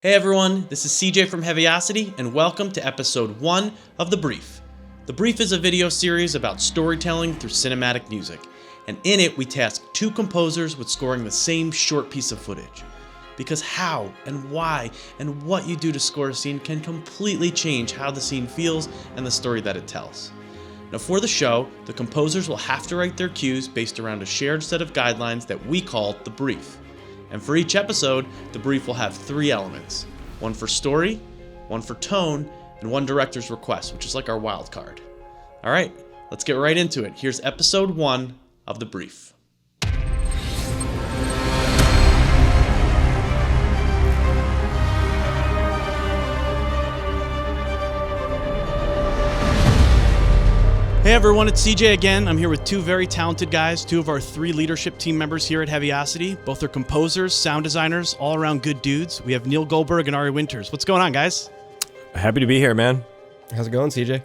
Hey everyone, this is CJ from Heavyocity, and welcome to episode 1 of The Brief. The Brief is a video series about storytelling through cinematic music, and in it we task two composers with scoring the same short piece of footage. Because how and why and what you do to score a scene can completely change how the scene feels and the story that it tells. Now for the show, the composers will have to write their cues based around a shared set of guidelines that we call The Brief. And for each episode, the brief will have 3 elements. One for story, one for tone, and one director's request, which is like our wild card. All right, let's get right into it. Here's episode 1 of The Brief. Hey everyone, it's CJ again. I'm here with 2 very talented guys, 2 of our 3 leadership team members here at Heavyocity. Both are composers, sound designers, all around good dudes. We have Neil Goldberg and Ari Winters. What's going on, guys? Happy to be here, man. How's it going, CJ?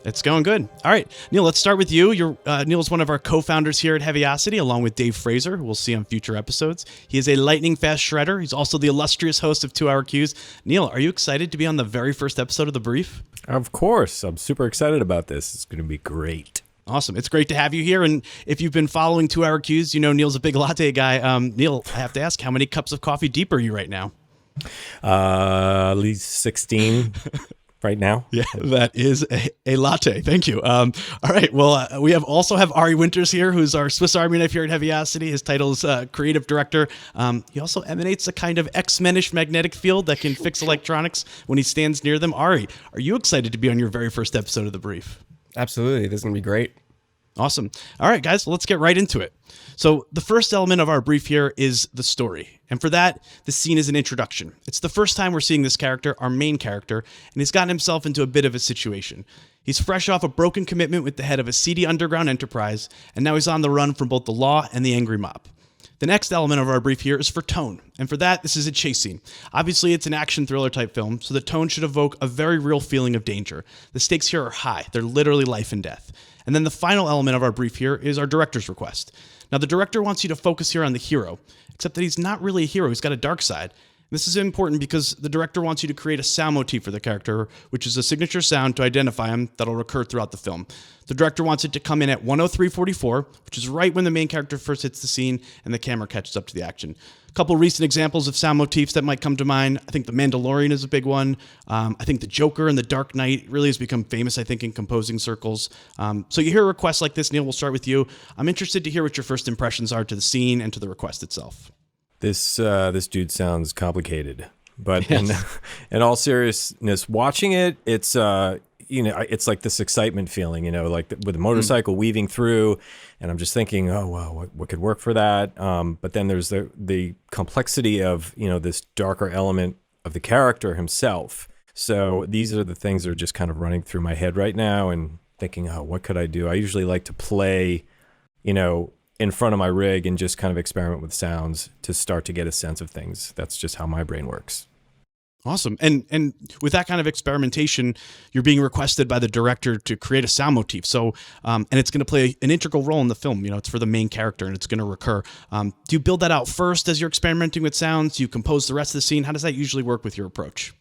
It's going good. All right, Neil, let's start with you. Neil's one of our co-founders here at Heavyocity, along with Dave Fraser, who we'll see on future episodes. He is a lightning-fast shredder. He's also the illustrious host of 2 Hour Cues. Neil, are you excited to be on the very first episode of The Brief? Of course. I'm super excited about this. It's going to be great. Awesome. It's great to have you here. And if you've been following 2 Hour Cues, you know Neil's a big latte guy. Neil, I have to ask, how many cups of coffee deep are you right now? At least 16 right now. Yeah, that is a latte. Thank you. All right. Well, we also have Ari Winters here, who's our Swiss Army knife here at Heavyocity. His title is creative director. He also emanates a kind of X-Men-ish magnetic field that can fix electronics when he stands near them. Ari, are you excited to be on your very first episode of The Brief? Absolutely. This is going to be great. Awesome. All right, guys, let's get right into it. So the first element of our brief here is the story. And for that, the scene is an introduction. It's the first time we're seeing this character, our main character, and he's gotten himself into a bit of a situation. He's fresh off a broken commitment with the head of a seedy underground enterprise, and now he's on the run from both the law and the angry mob. The next element of our brief here is for tone. And for that, this is a chase scene. Obviously, it's an action thriller type film, so the tone should evoke a very real feeling of danger. The stakes here are high. They're literally life and death. And then the final element of our brief here is our director's request. Now, the director wants you to focus here on the hero, except that he's not really a hero. He's got a dark side. This is important because the director wants you to create a sound motif for the character, which is a signature sound to identify him that'll recur throughout the film. The director wants it to come in at 103:44, which is right when the main character first hits the scene and the camera catches up to the action. A couple recent examples of sound motifs that might come to mind. I think The Mandalorian is a big one. I think The Joker and The Dark Knight really has become famous, I think, in composing circles. So you hear requests like this, Neil, we'll start with you. I'm interested to hear what your first impressions are to the scene and to the request itself. This dude sounds complicated, but Yes. in all seriousness, watching it, it's it's like this excitement feeling, like with the motorcycle weaving through, and I'm just thinking, oh wow, what could work for that? But then there's the complexity of this darker element of the character himself. So these are the things that are just kind of running through my head right now, and thinking, oh, what could I do? I usually like to play, in front of my rig and just kind of experiment with sounds to start to get a sense of things. That's just how my brain works. Awesome. And with that kind of experimentation, you're being requested by the director to create a sound motif. So, and it's going to play an integral role in the film. It's for the main character and it's going to recur. Do you build that out first as you're experimenting with sounds? Do you compose the rest of the scene? How does that usually work with your approach?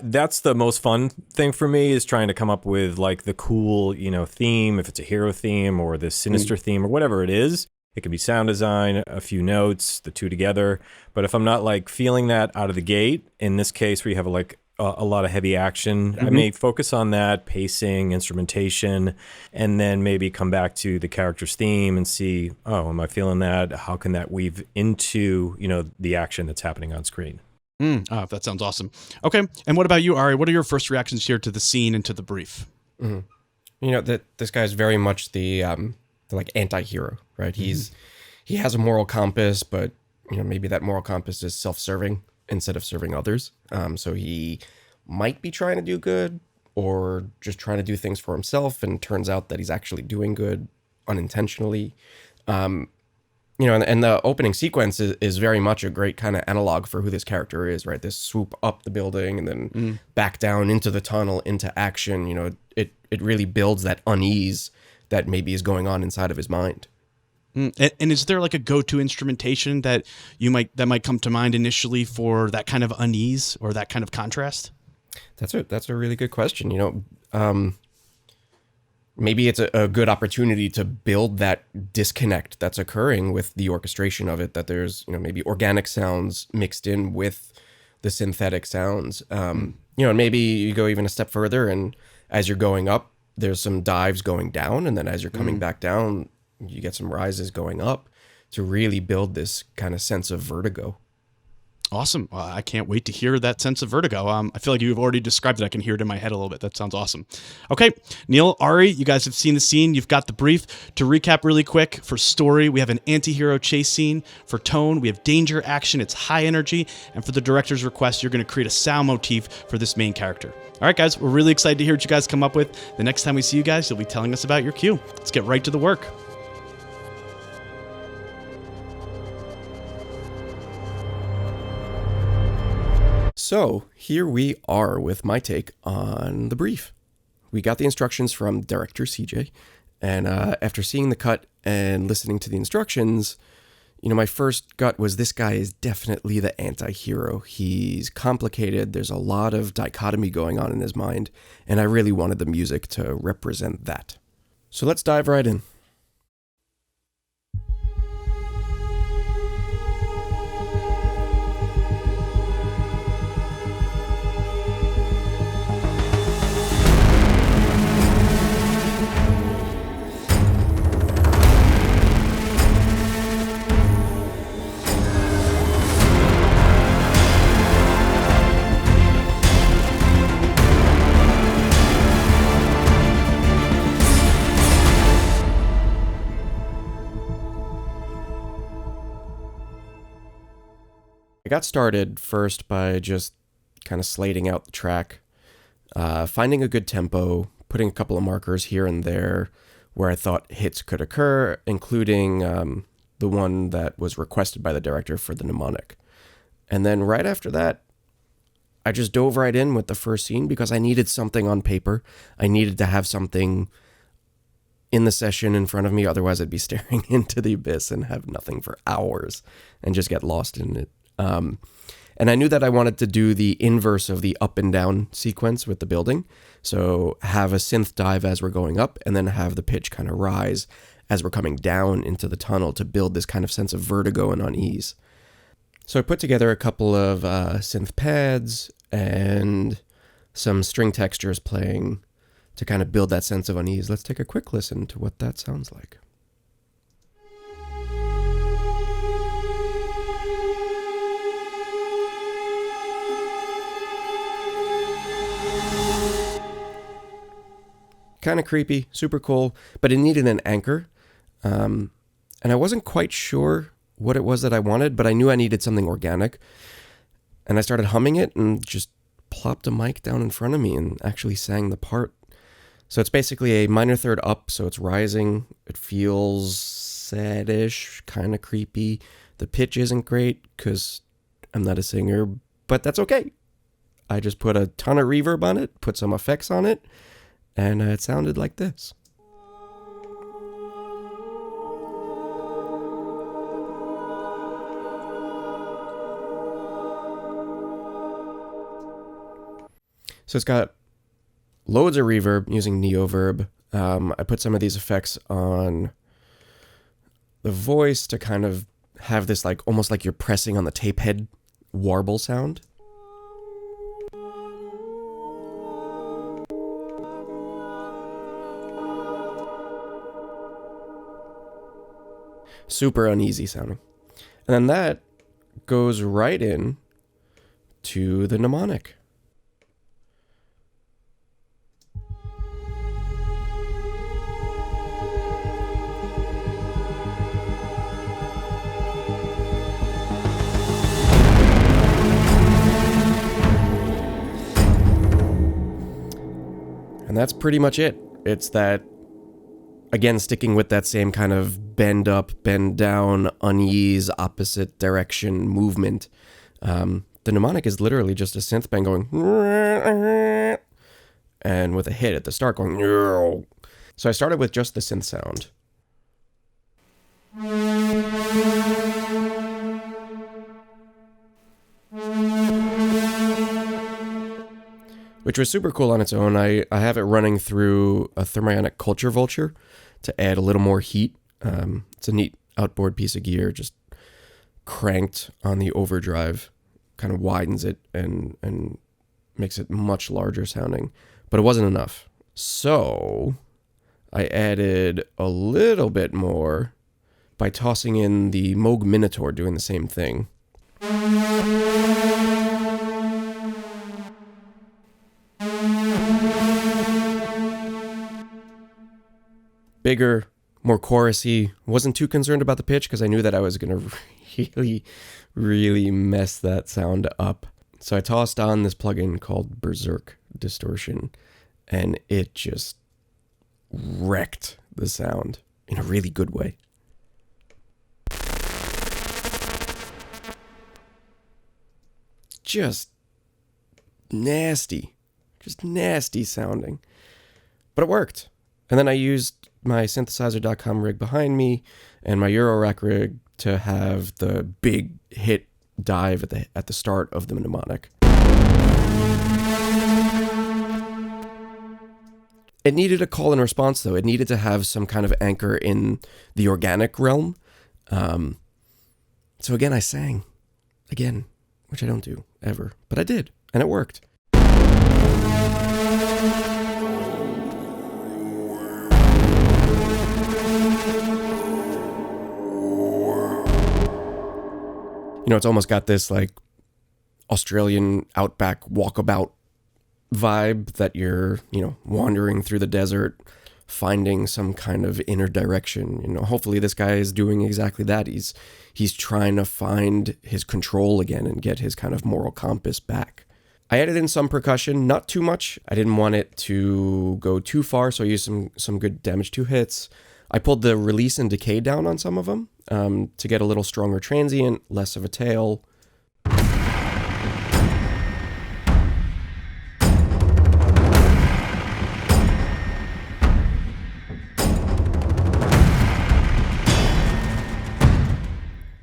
That's the most fun thing for me, is trying to come up with like the cool, theme, if it's a hero theme or this sinister theme or whatever it is. It can be sound design, a few notes, the 2 together. But if I'm not like feeling that out of the gate, in this case where you have like a lot of heavy action, I may focus on that, pacing, instrumentation, and then maybe come back to the character's theme and see, oh, am I feeling that? How can that weave into, the action that's happening on screen? That sounds awesome. Okay. And what about you, Ari? What are your first reactions here to the scene and to the brief? This guy's very much the like anti-hero, right? He has a moral compass, but maybe that moral compass is self-serving instead of serving others. So he might be trying to do good or just trying to do things for himself, and turns out that he's actually doing good unintentionally. And the opening sequence is very much a great kind of analog for who this character is, right? This swoop up the building and then back down into the tunnel, into action. It really builds that unease that maybe is going on inside of his mind. And is there like a go-to instrumentation that might come to mind initially for that kind of unease or that kind of contrast? That's a really good question. Maybe it's a good opportunity to build that disconnect that's occurring with the orchestration of it, that there's, maybe organic sounds mixed in with the synthetic sounds. And maybe you go even a step further, and as you're going up, there's some dives going down, and then as you're coming back down, you get some rises going up to really build this kind of sense of vertigo. Awesome. I can't wait to hear that sense of vertigo. I feel like you've already described it. I can hear it in my head a little bit. That sounds awesome. Okay, Neil, Ari, you guys have seen the scene. You've got the brief. To recap really quick, for story, we have an anti-hero chase scene. For tone, we have danger, action. It's high energy. And for the director's request, you're going to create a sound motif for this main character. All right, guys, we're really excited to hear what you guys come up with. The next time we see you guys, you'll be telling us about your cue. Let's get right to the work. So here we are with my take on the brief. We got the instructions from director CJ, and after seeing the cut and listening to the instructions, my first gut was this guy is definitely the anti-hero. He's complicated. There's a lot of dichotomy going on in his mind, and I really wanted the music to represent that. So let's dive right in. I got started first by just kind of slating out the track, finding a good tempo, putting a couple of markers here and there where I thought hits could occur, including the one that was requested by the director for the mnemonic. And then right after that, I just dove right in with the first scene because I needed something on paper. I needed to have something in the session in front of me. Otherwise, I'd be staring into the abyss and have nothing for hours and just get lost in it. And I knew that I wanted to do the inverse of the up and down sequence with the building. So have a synth dive as we're going up and then have the pitch kind of rise as we're coming down into the tunnel to build this kind of sense of vertigo and unease. So I put together a couple of synth pads and some string textures playing to kind of build that sense of unease. Let's take a quick listen to what that sounds like. Kind of creepy, super cool, but it needed an anchor. And I wasn't quite sure what it was that I wanted, but I knew I needed something organic. And I started humming it and just plopped a mic down in front of me and actually sang the part. So it's basically a minor third up, so it's rising. It feels sad-ish, kind of creepy. The pitch isn't great because I'm not a singer, but that's okay. I just put a ton of reverb on it, put some effects on it, and it sounded like this. So it's got loads of reverb using Neoverb. I put some of these effects on the voice to kind of have this like almost like you're pressing on the tape head warble sound. Super uneasy sounding. And then that goes right in to the mnemonic. And that's pretty much it. It's that, again, sticking with that same kind of bend up, bend down, unease, opposite direction movement. The mnemonic is literally just a synth band going, and with a hit at the start going. So I started with just the synth sound. which was super cool on its own. I have it running through a thermionic culture vulture to add a little more heat. It's a neat outboard piece of gear, just cranked on the overdrive, kind of widens it and makes it much larger sounding, but it wasn't enough. So I added a little bit more by tossing in the Moog Minotaur doing the same thing. Bigger, more chorusy. Wasn't too concerned about the pitch because I knew that I was going to really, really mess that sound up. So I tossed on this plugin called Berserk Distortion, and it just wrecked the sound in a really good way. Just nasty sounding. But it worked. And then I used my synthesizer.com rig behind me and my Eurorack rig to have the big hit dive at the start of the mnemonic. It needed a call and response, though. It needed to have some kind of anchor in the organic realm. So again, I sang. Again, which I don't do ever. But I did, and it worked. You know, it's almost got this like Australian outback walkabout vibe that you're, wandering through the desert, finding some kind of inner direction. Hopefully this guy is doing exactly that. He's trying to find his control again and get his kind of moral compass back. I added in some percussion, not too much. I didn't want it to go too far, so I used some good damage 2 hits. I pulled the release and decay down on some of them to get a little stronger transient, less of a tail.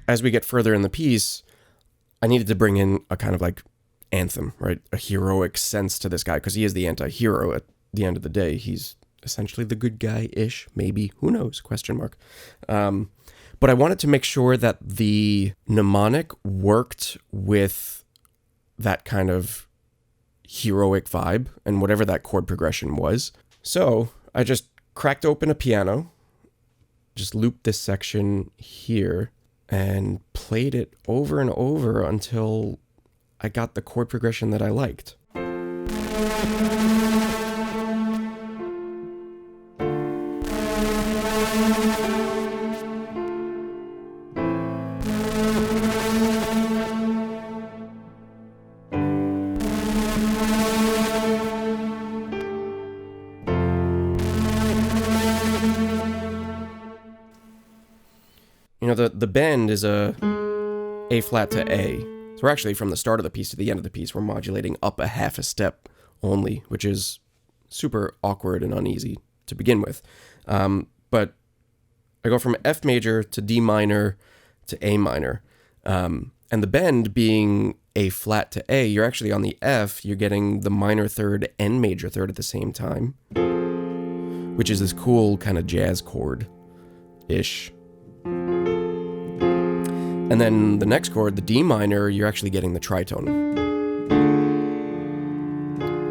As we get further in the piece, I needed to bring in a kind of like anthem, right? A heroic sense to this guy, because he is the anti-hero at the end of the day. He's essentially the good guy-ish, maybe. Who knows? ? But I wanted to make sure that the mnemonic worked with that kind of heroic vibe and whatever that chord progression was. So I just cracked open a piano, just looped this section here, and played it over and over until I got the chord progression that I liked. The bend is a flat to A. So we're actually from the start of the piece to the end of the piece, we're modulating up a half a step only, which is super awkward and uneasy to begin with. But I go from F major to D minor to A minor. And the bend being A flat to A, you're actually on the F, you're getting the minor third and major third at the same time, which is this cool kind of jazz chord-ish. And then the next chord, the D minor, you're actually getting the tritone.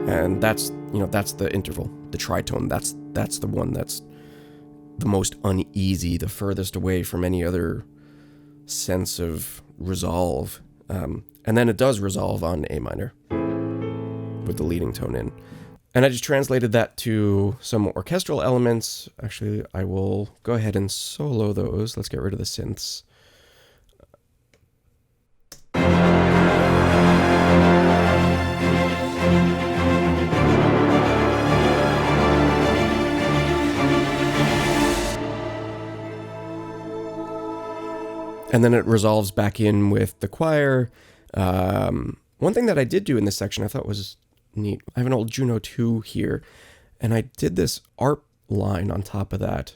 And that's the interval, the tritone. That's the one that's the most uneasy, the furthest away from any other sense of resolve. And then it does resolve on A minor with the leading tone in. And I just translated that to some orchestral elements. Actually, I will go ahead and solo those. Let's get rid of the synths. And then it resolves back in with the choir. One thing that I did do in this section I thought was neat. I have an old Juno 2 here, and I did this ARP line on top of that.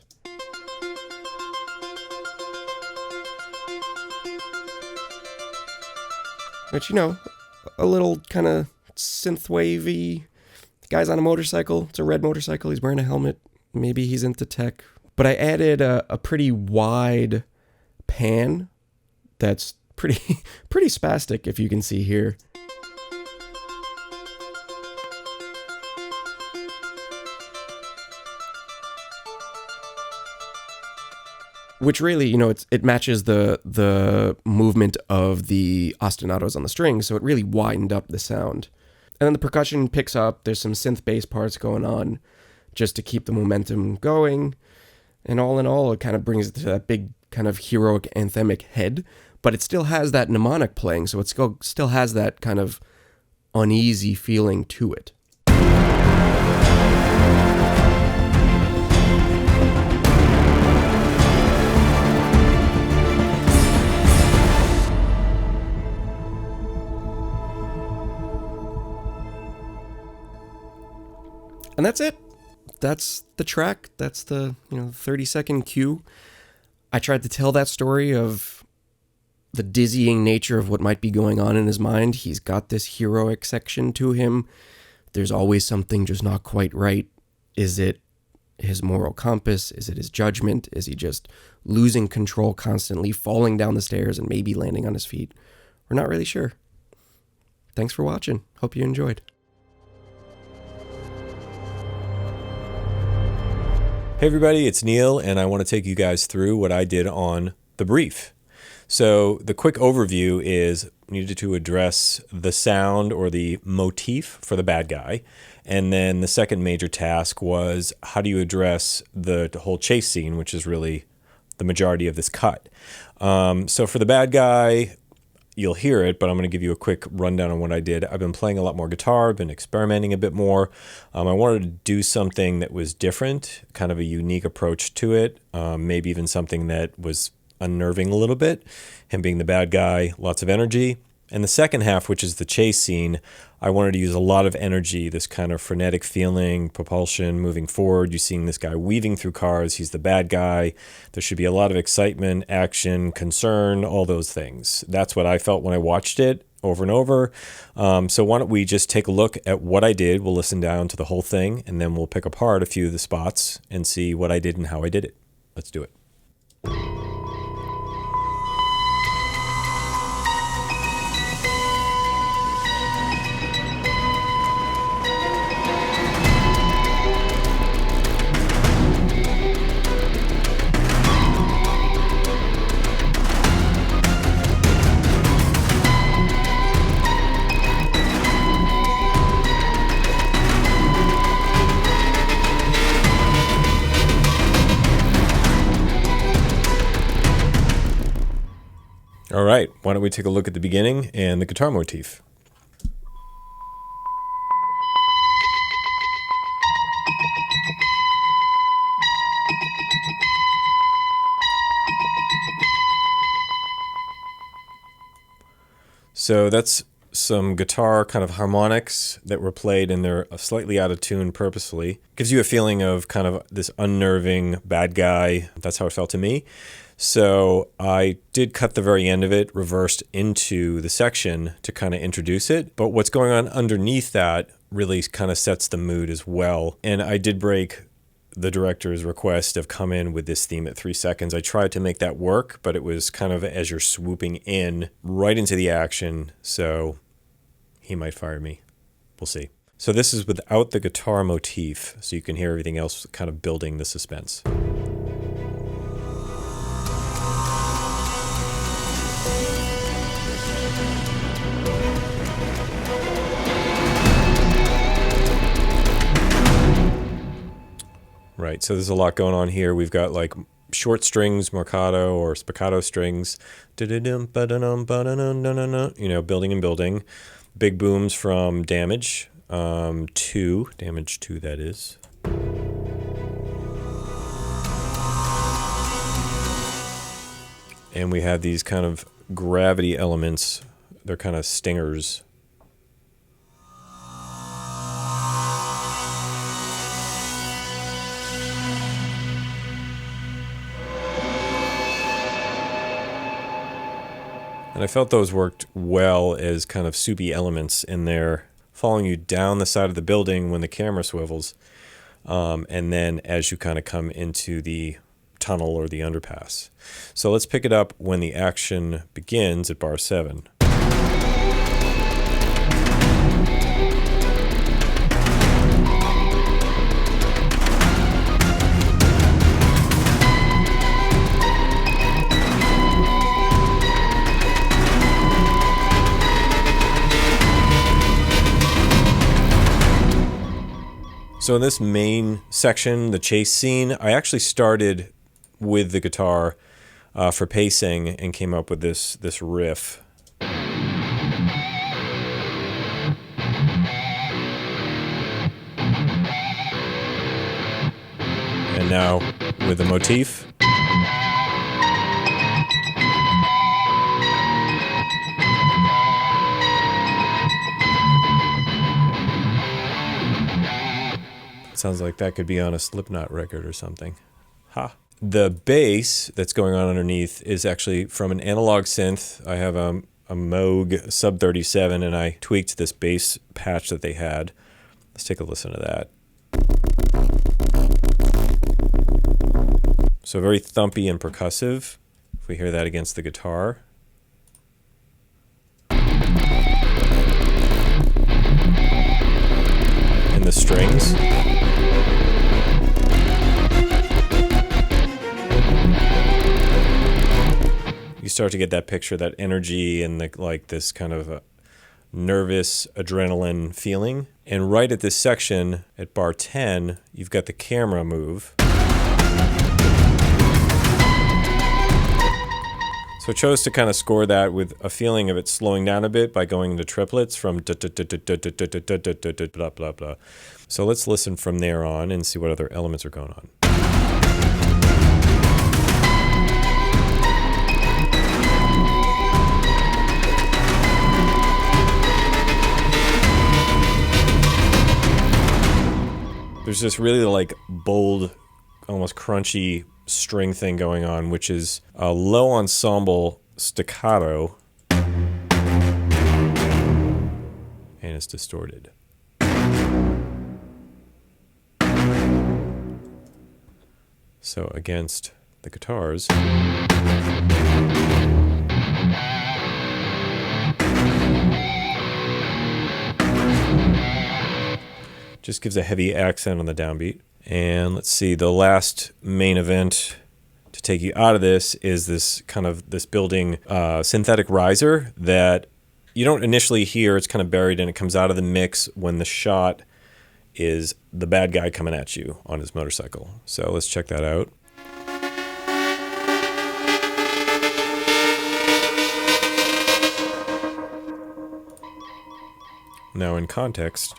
Which, a little kind of synthwavey, Guy's on a motorcycle. It's a red motorcycle. He's wearing a helmet. Maybe he's into tech. But I added a pretty wide pan that's pretty spastic, if you can see here. Which really, it matches the movement of the ostinatos on the strings, so it really widened up the sound. And then the percussion picks up. There's some synth bass parts going on just to keep the momentum going. And all in all, it kind of brings it to that big kind of heroic anthemic head, but it still has that mnemonic playing, so it still has that kind of uneasy feeling to it. And that's it. That's the track. That's the 30-second cue. I tried to tell that story of the dizzying nature of what might be going on in his mind. He's got this heroic section to him. There's always something just not quite right. Is it his moral compass? Is it his judgment? Is he just losing control constantly, falling down the stairs and maybe landing on his feet? We're not really sure. Thanks for watching. Hope you enjoyed. Hey everybody, it's Neil, and I want to take you guys through what I did on the brief. So the quick overview is needed to address the sound or the motif for the bad guy. And then the second major task was how do you address the whole chase scene, which is really the majority of this cut. So for the bad guy, you'll hear it, but I'm going to give you a quick rundown on what I did. I've been playing a lot more guitar, I've been experimenting a bit more. I wanted to do something that was different, kind of a unique approach to it, maybe even something that was unnerving a little bit. Him being the bad guy, lots of energy. And the second half, which is the chase scene, I wanted to use a lot of energy, this kind of frenetic feeling, propulsion, moving forward. You're seeing this guy weaving through cars. He's the bad guy. There should be a lot of excitement, action, concern, all those things. That's what I felt when I watched it over and over. So why don't we just take a look at what I did. We'll listen down to the whole thing, and then we'll pick apart a few of the spots and see what I did and how I did it. Let's do it. All right, why don't we take a look at the beginning and the guitar motif. So that's some guitar kind of harmonics that were played, and they're slightly out of tune purposefully. Gives you a feeling of kind of this unnerving bad guy. That's how it felt to me. So I did cut the very end of it, reversed into the section to kind of introduce it. But what's going on underneath that really kind of sets the mood as well. And I did break the director's request of come in with this theme at 3 seconds. I tried to make that work, but it was kind of as you're swooping in right into the action. So he might fire me. We'll see. So this is without the guitar motif, so you can hear everything else kind of building the suspense. Right, so there's a lot going on here. We've got like short strings, marcato or spiccato strings, building and building. Big booms from Damage 2, Damage 2 that is. And we have these kind of gravity elements. They're kind of stingers. And I felt those worked well as kind of soupy elements in there. following you down the side of the building when the camera swivels, and then as you kind of come into the tunnel or the underpass. So let's pick it up when the action begins at bar 7. So in this main section, the chase scene, I actually started with the guitar for pacing and came up with this riff. And now with the motif. Sounds like that could be on a Slipknot record or something. Ha. The bass that's going on underneath is actually from an analog synth. I have a Moog Sub 37, and I tweaked this bass patch that they had. Let's take a listen to that. So very thumpy and percussive. If we hear that against the guitar. And the strings. You start to get that picture, that energy, and like this kind of nervous adrenaline feeling. And right at this section, at bar 10, you've got the camera move. So I chose to kind of score that with a feeling of it slowing down a bit by going into triplets from blah, blah, blah. So let's listen from there on and see what other elements are going on. There's this really like bold, almost crunchy string thing going on, which is a low ensemble staccato, and it's distorted. So against the guitars, just gives a heavy accent on the downbeat. And let's see, the last main event to take you out of this is this building synthetic riser that you don't initially hear. It's kind of buried and it comes out of the mix when the shot is the bad guy coming at you on his motorcycle. So let's check that out. Now in context.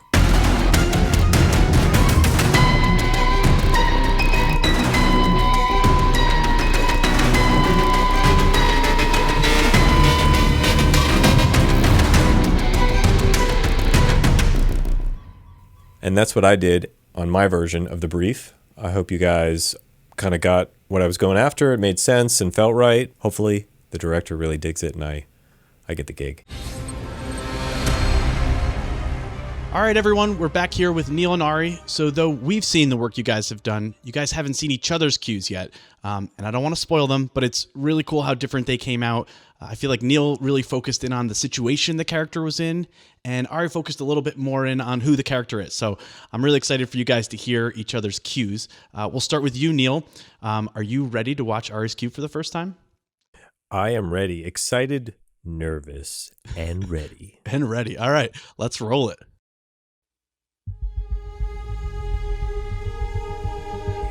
And that's what I did on my version of the brief. I hope you guys kind of got what I was going after. It made sense and felt right. Hopefully the director really digs it and I get the gig. All right, everyone, we're back here with Neil and Ari. So though we've seen the work you guys have done, you guys haven't seen each other's cues yet. And I don't want to spoil them, but it's really cool how different they came out. I feel like Neil really focused in on the situation the character was in, and Ari focused a little bit more in on who the character is. So I'm really excited for you guys to hear each other's cues. We'll start with you, Neil. Are you ready to watch Ari's cue for the first time? I am ready. Excited, nervous, and ready. And ready. All right, let's roll it.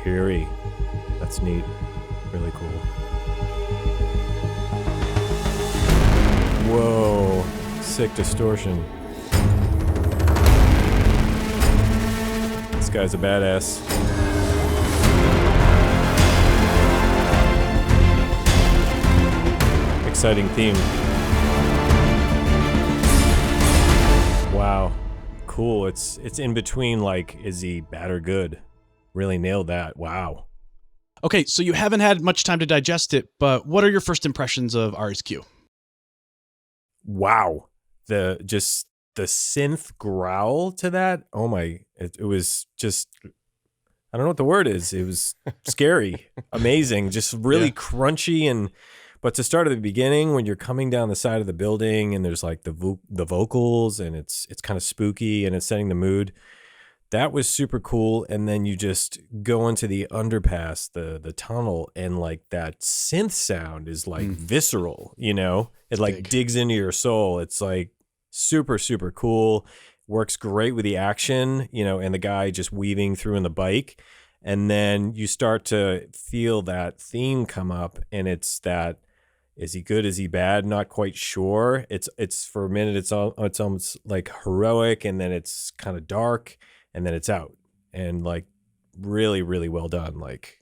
Eerie. That's neat. Really cool. Whoa. Sick distortion. This guy's a badass. Exciting theme. Wow. Cool. It's in between, like, is he bad or good? Really nailed that. Wow. Okay, so you haven't had much time to digest it, but what are your first impressions of Ari's cue? Wow. The just the synth growl to that. Oh my, it was just, I don't know what the word is. It was scary, amazing, just really crunchy. But to start at the beginning, when you're coming down the side of the building and there's like the vocals and it's kind of spooky and it's setting the mood, that was super cool. And then you just go into the underpass, the tunnel, and like that synth sound is like visceral, you know? It like digs into your soul. It's like super, super cool. Works great with the action, you know, and the guy just weaving through in the bike. And then you start to feel that theme come up, and it's that, is he good? Is he bad? Not quite sure. It's for a minute, it's almost like heroic, and then it's kind of dark, and then it's out, and like really, really well done. Like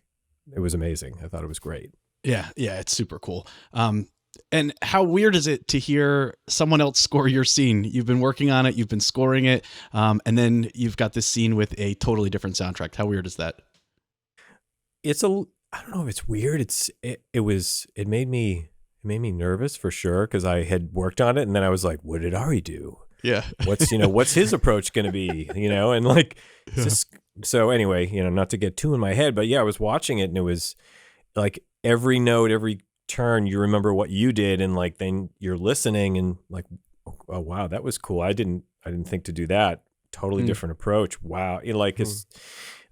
it was amazing. I thought it was great. Yeah, it's super cool. And how weird is it to hear someone else score your scene? You've been working on it, you've been scoring it, and then you've got this scene with a totally different soundtrack. How weird is that? I don't know if it's weird. It made me nervous for sure, because I had worked on it, and then I was like, what did Ari do? Yeah. What's his approach going to be, and like, so anyway, not to get too in my head, but yeah, I was watching it, and it was like every note, every turn, you remember what you did, and like then you're listening and like, oh wow, that was cool. I didn't think to do that. Totally different approach. Wow. It's,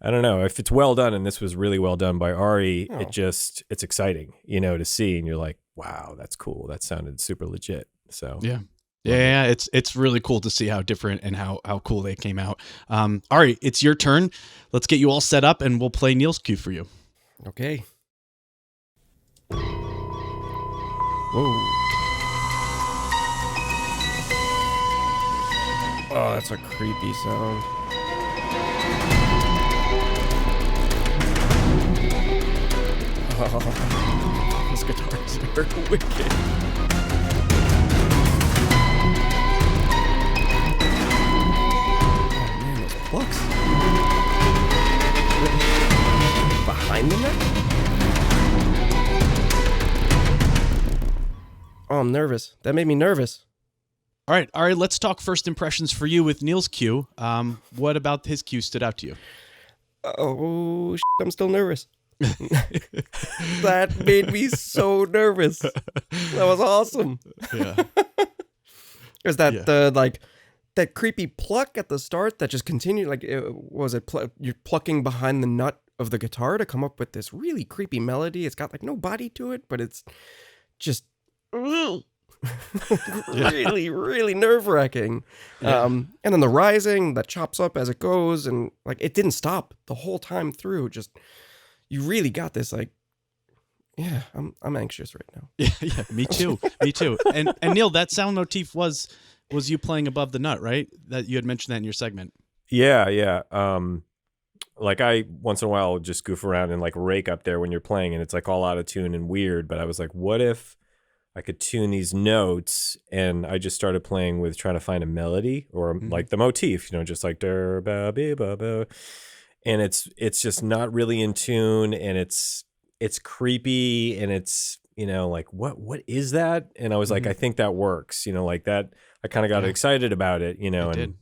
I don't know if it's well done, and this was really well done by Ari. Oh. It's exciting, to see, and you're like, wow, that's cool. That sounded super legit. So yeah, it's really cool to see how different and how cool they came out. Ari, it's your turn. Let's get you all set up, and we'll play Neil's cue for you. Okay. Whoa. Oh, that's a creepy sound. Oh, those guitars are wicked. Oh man, those plucks. Behind the neck? Oh, I'm nervous. That made me nervous. All right, let's talk first impressions for you with Neil's cue. What about his cue stood out to you? Oh, I'm still nervous. That made me so nervous. That was awesome. Yeah. There's that that creepy pluck at the start that just continued. Like, you're plucking behind the nut of the guitar to come up with this really creepy melody. It's got like no body to it, but it's just really, really nerve-wracking. Yeah. And then the rising that chops up as it goes, and like it didn't stop the whole time through. Just, you really got this, like, yeah, I'm anxious right now. Yeah, me too. And Neil, that sound motif was you playing above the nut, right? That you had mentioned that in your segment. Yeah. Like I once in a while just goof around and like rake up there when you're playing, and it's like all out of tune and weird. But I was like, what if I could tune these notes? And I just started playing with trying to find a melody or like the motif, just like da ba ba ba ba. And it's just not really in tune, and it's creepy, and it's like what is that? And I was like, I think that works, like that. I kind of got excited about it, and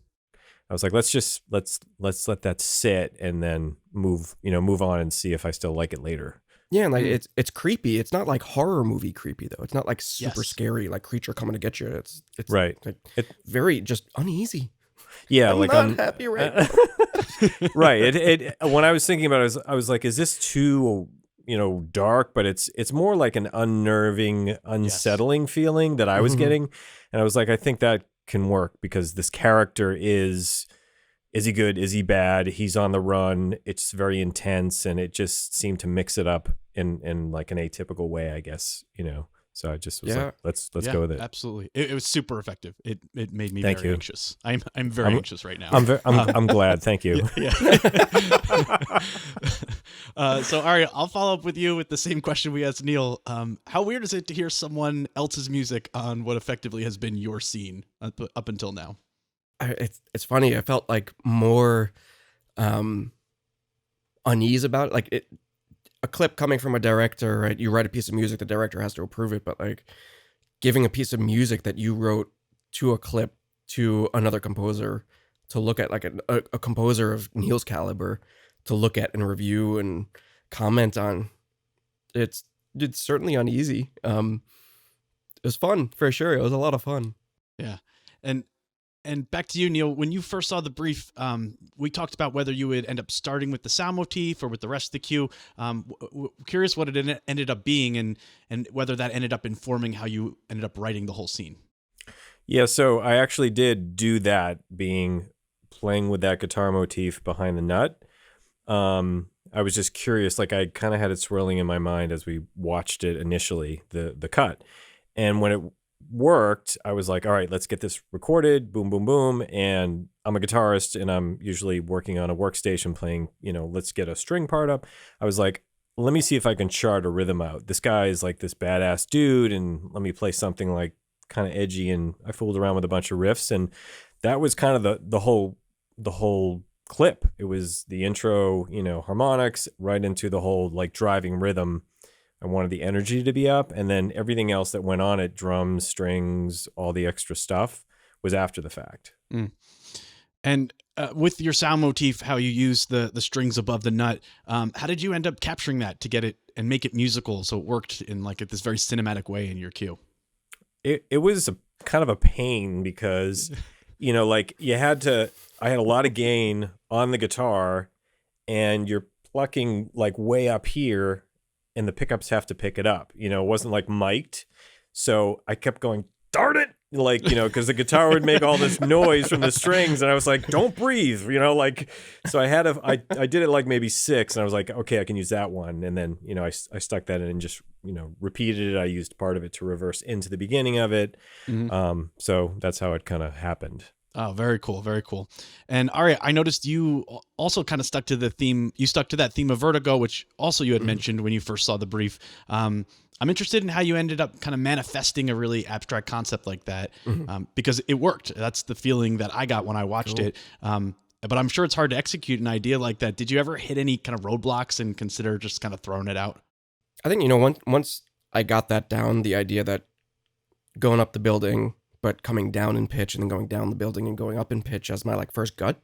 I was like, let's let that sit and then move on and see if I still like it later. Yeah, and like it's creepy. It's not like horror movie creepy though. It's not like super scary, like creature coming to get you. It's right. Like very just uneasy. Yeah, I'm like not happy right now. Right. It when I was thinking about it, I was like, is this too dark? But it's more like an unnerving, unsettling feeling that I was getting, and I was like, I think that can work because this character is he good? Is he bad? He's on the run. It's very intense, and it just seemed to mix it up in like an atypical way, I guess, So I just was like, let's go with it. Absolutely. It was super effective. It made me Thank very you. anxious. I'm very anxious right now. I'm glad. Thank you. Yeah. So Ari, I'll follow up with you with the same question we asked Neil. How weird is it to hear someone else's music on what effectively has been your scene up until now? It's funny. I felt like more unease about it. Like a clip coming from a director, right? You write a piece of music, the director has to approve it, but like giving a piece of music that you wrote to a clip to another composer to look at, like a composer of Neil's caliber to look at and review and comment on. It's certainly uneasy. It was fun for sure. It was a lot of fun. Yeah. And back to you, Neil, when you first saw the brief, we talked about whether you would end up starting with the sound motif or with the rest of the cue. Curious what it ended up being and whether that ended up informing how you ended up writing the whole scene. Yeah, so I actually did do that, playing with that guitar motif behind the nut. I was just curious, like I kind of had it swirling in my mind as we watched it initially, the cut. And when it worked, I was like, all right, let's get this recorded, boom, boom, boom. And I'm a guitarist and I'm usually working on a workstation playing, let's get a string part up. I was like, let me see if I can chart a rhythm out. This guy is like this badass dude and let me play something like kind of edgy. And I fooled around with a bunch of riffs and that was kind of the whole clip. It was the intro, harmonics right into the whole like driving rhythm. I wanted the energy to be up, and then everything else that went on it, drums, strings, all the extra stuff, was after the fact. Mm. And with your sound motif, how you use the strings above the nut, how did you end up capturing that to get it and make it musical so it worked in like this very cinematic way in your cue? It was kind of a pain because, like I had a lot of gain on the guitar, and you're plucking like way up here, and the pickups have to pick it up. It wasn't like mic'd. So I kept going, darn it. Like, because the guitar would make all this noise from the strings. And I was like, don't breathe, so I did it like maybe 6. And I was like, okay, I can use that one. And then, I stuck that in and just, repeated it. I used part of it to reverse into the beginning of it. Mm-hmm. So that's how it kind of happened. Oh, very cool. Very cool. And Ari, I noticed you also kind of stuck to the theme. You stuck to that theme of Vertigo, which also you had mentioned when you first saw the brief. I'm interested in how you ended up kind of manifesting a really abstract concept like that, because it worked. That's the feeling that I got when I watched it. But I'm sure it's hard to execute an idea like that. Did you ever hit any kind of roadblocks and consider just kind of throwing it out? I think, once I got that down, the idea that going up the building but coming down in pitch and then going down the building and going up in pitch as my like first gut,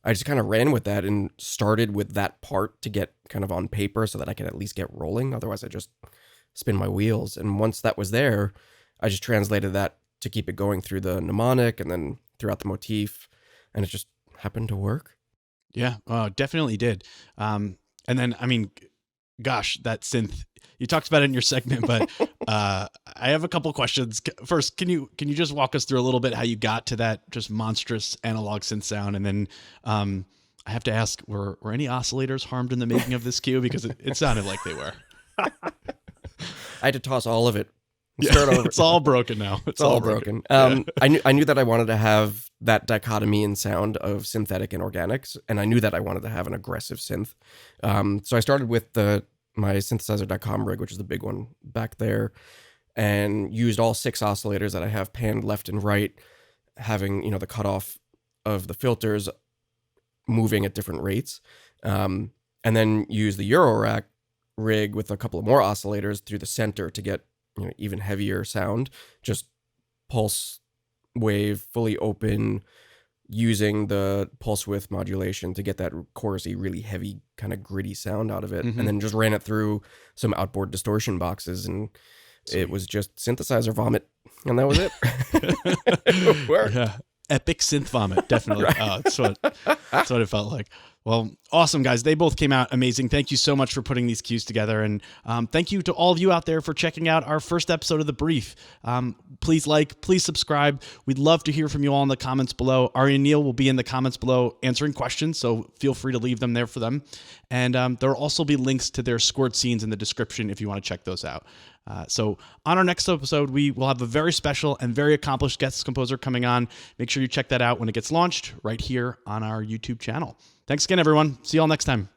I just kind of ran with that and started with that part to get kind of on paper so that I could at least get rolling. Otherwise I just spin my wheels. And once that was there, I just translated that to keep it going through the mnemonic and then throughout the motif. And it just happened to work. Yeah, definitely did. And then, I mean, gosh, that synth, you talked about it in your segment, but I have a couple questions. First, can you just walk us through a little bit how you got to that just monstrous analog synth sound? And then I have to ask, were any oscillators harmed in the making of this cue? Because it sounded like they were. I had to toss all of it. Start over. It's all broken now. It's all broken. I knew that I wanted to have that dichotomy in sound of synthetic and organics, and I knew that I wanted to have an aggressive synth. So I started with my synthesizer.com rig, which is the big one back there, and used all 6 oscillators that I have panned left and right, having the cutoff of the filters moving at different rates, and then use the Eurorack rig with a couple of more oscillators through the center to get even heavier sound, just pulse wave, fully open, using the pulse width modulation to get that chorusy, really heavy, kind of gritty sound out of it. And then just ran it through some outboard distortion boxes, and it was just synthesizer vomit, and that was it. It worked. Yeah. Epic synth vomit, definitely. Right. That's what it felt like. Well, awesome, guys. They both came out amazing. Thank you so much for putting these cues together. And thank you to all of you out there for checking out our first episode of The Brief. Please please subscribe. We'd love to hear from you all in the comments below. Ari and Neil will be in the comments below answering questions, so feel free to leave them there for them. And there will also be links to their scored scenes in the description if you want to check those out. So on our next episode, we will have a very special and very accomplished guest composer coming on. Make sure you check that out when it gets launched right here on our YouTube channel. Thanks again, everyone. See you all next time.